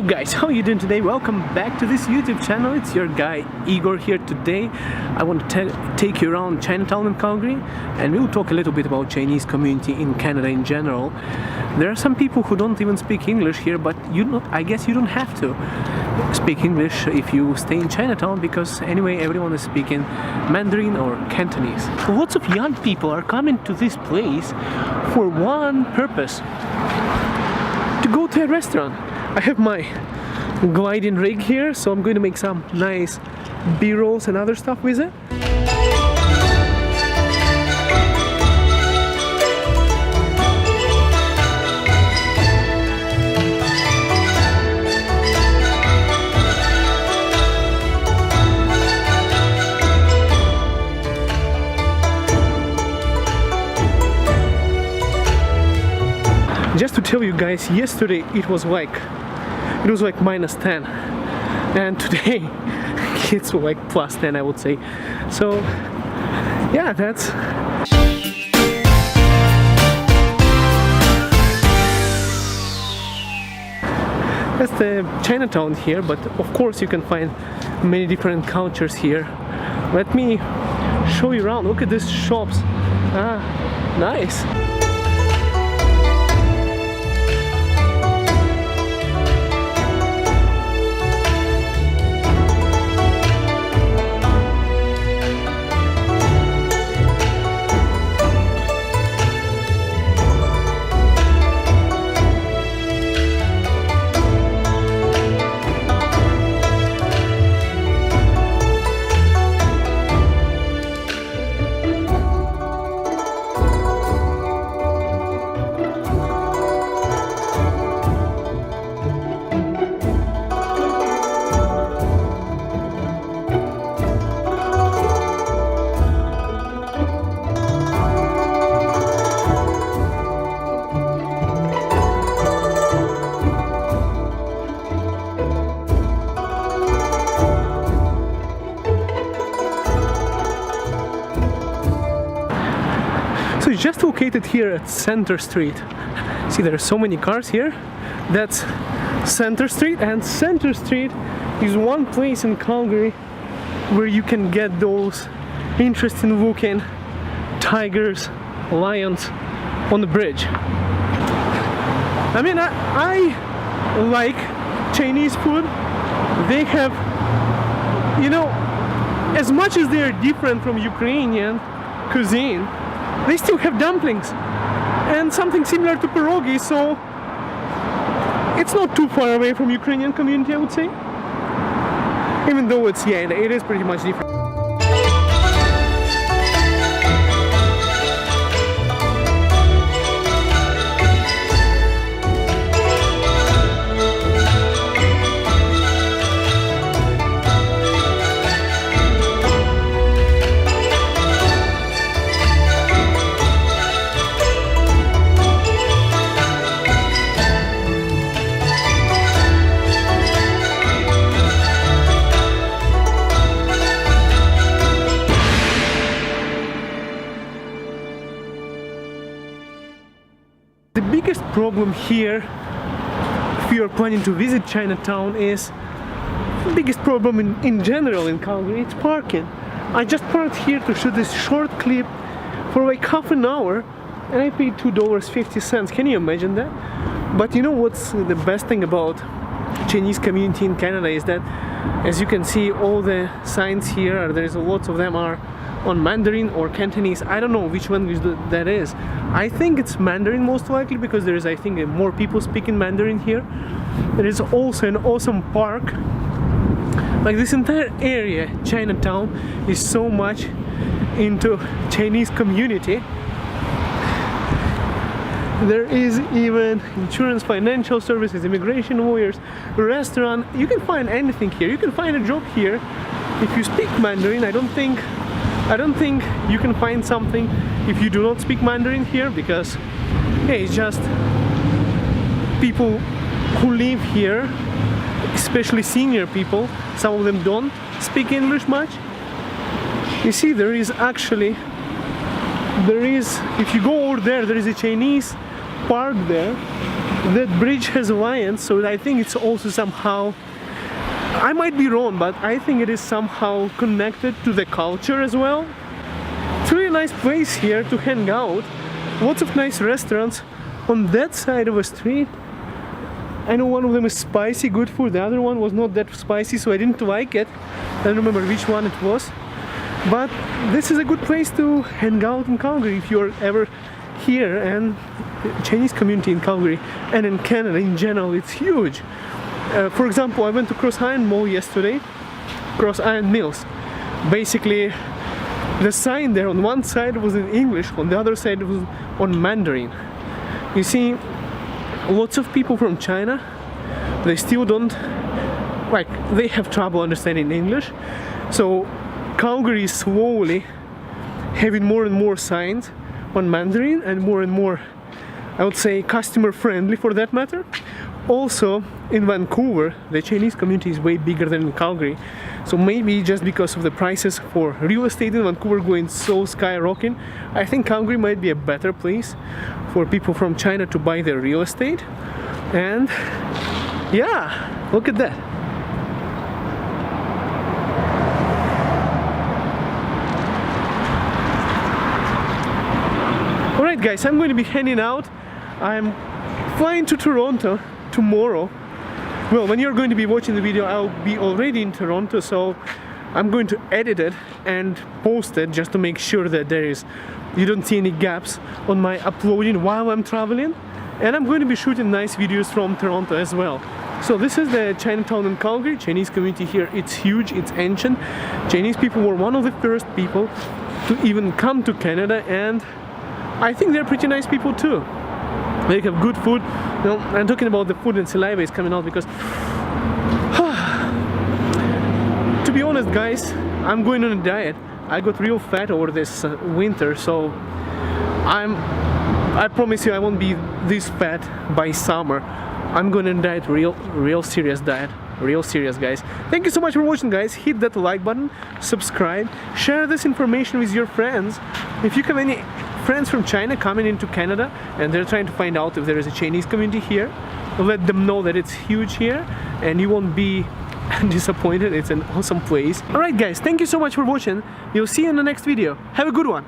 guys, how are you doing today? Welcome back to this YouTube channel. It's your guy Igor here. Today I want to take you around Chinatown in Calgary, and we'll talk a little bit about Chinese community in Canada in general. There are some people who don't even speak English here, but I guess you don't have to speak English if you stay in Chinatown, because anyway everyone is speaking Mandarin or Cantonese. Lots of young people are coming to this place for one purpose: to go to a restaurant. I have my gliding rig here, so I'm going to make some nice B-rolls and other stuff with it. Just to tell you guys, yesterday it was like -10, and today it's like +10, I would say. So yeah, that's the Chinatown here, but of course you can find many different cultures here. Let me show you around. Look at these shops. Nice. So it's just located here at Center Street. See, there are so many cars here. That's Center Street, and Center Street is one place in Calgary where you can get those interesting looking tigers, lions on the bridge. I mean, I like Chinese food. They have, you know, as much as they're different from Ukrainian cuisine, they still have dumplings and something similar to pierogi, so it's not too far away from Ukrainian community, I would say. Even though it is pretty much different. The biggest problem here, if you are planning to visit Chinatown, is the biggest problem in general in Calgary. It's parking. I just parked here to shoot this short clip for like half an hour, and I paid $2.50. Can you imagine that? But you know what's the best thing about Chinese community in Canada is that, as you can see, all the signs here, there's lots of them are on Mandarin or Cantonese. I don't know which language that is. I think it's Mandarin most likely, because there is, I think, more people speaking Mandarin here. There is also an awesome park. Like, this entire area, Chinatown, is so much into Chinese community. There is even insurance, financial services, immigration lawyers, restaurant. You can find anything here. You can find a job here if you speak Mandarin. I don't think you can find something if you do not speak Mandarin here, because hey, it's just people who live here, especially senior people. Some of them don't speak English much. You see, if you go over there, there is a Chinese park there, that bridge has lions, so I think it's also somehow, I might be wrong, but I think it is somehow connected to the culture as well. It's a really nice place here to hang out. Lots of nice restaurants on that side of the street. I know one of them is spicy, good food. The other one was not that spicy, so I didn't like it. I don't remember which one it was. But this is a good place to hang out in Calgary if you're ever here. And the Chinese community in Calgary and in Canada in general, it's huge. For example, I went to Cross Iron Mall yesterday, Cross Iron Mills. Basically, the sign there on one side was in English, on the other side was on Mandarin. You see, lots of people from China, they still don't, like, they have trouble understanding English. So Calgary is slowly having more and more signs on Mandarin and more, I would say, customer friendly for that matter. Also in Vancouver, the Chinese community is way bigger than in Calgary. So maybe just because of the prices for real estate in Vancouver going so skyrocketing, I think Calgary might be a better place for people from China to buy their real estate. And yeah, look at that. Alright guys, I'm going to be heading out. I'm flying to Toronto tomorrow. Well, when you're going to be watching the video, I'll be already in Toronto, so I'm going to edit it and post it just to make sure that you don't see any gaps on my uploading while I'm traveling. And I'm going to be shooting nice videos from Toronto as well. So this is the Chinatown in Calgary. Chinese community here, it's huge, it's ancient. Chinese people were one of the first people to even come to Canada, and I think they're pretty nice people too. They have good food. You know, I'm talking about the food, and saliva is coming out because to be honest guys, I'm going on a diet. I got real fat over this winter, so I promise you I won't be this fat by summer. I'm going on a diet, real serious diet. Real serious guys. Thank you so much for watching guys. Hit that like button, subscribe, share this information with your friends. If you have any friends from China coming into Canada and they're trying to find out if there is a Chinese community here, let them know that it's huge here and you won't be disappointed. It's an awesome place. Alright guys, thank you so much for watching. We'll see you in the next video. Have a good one.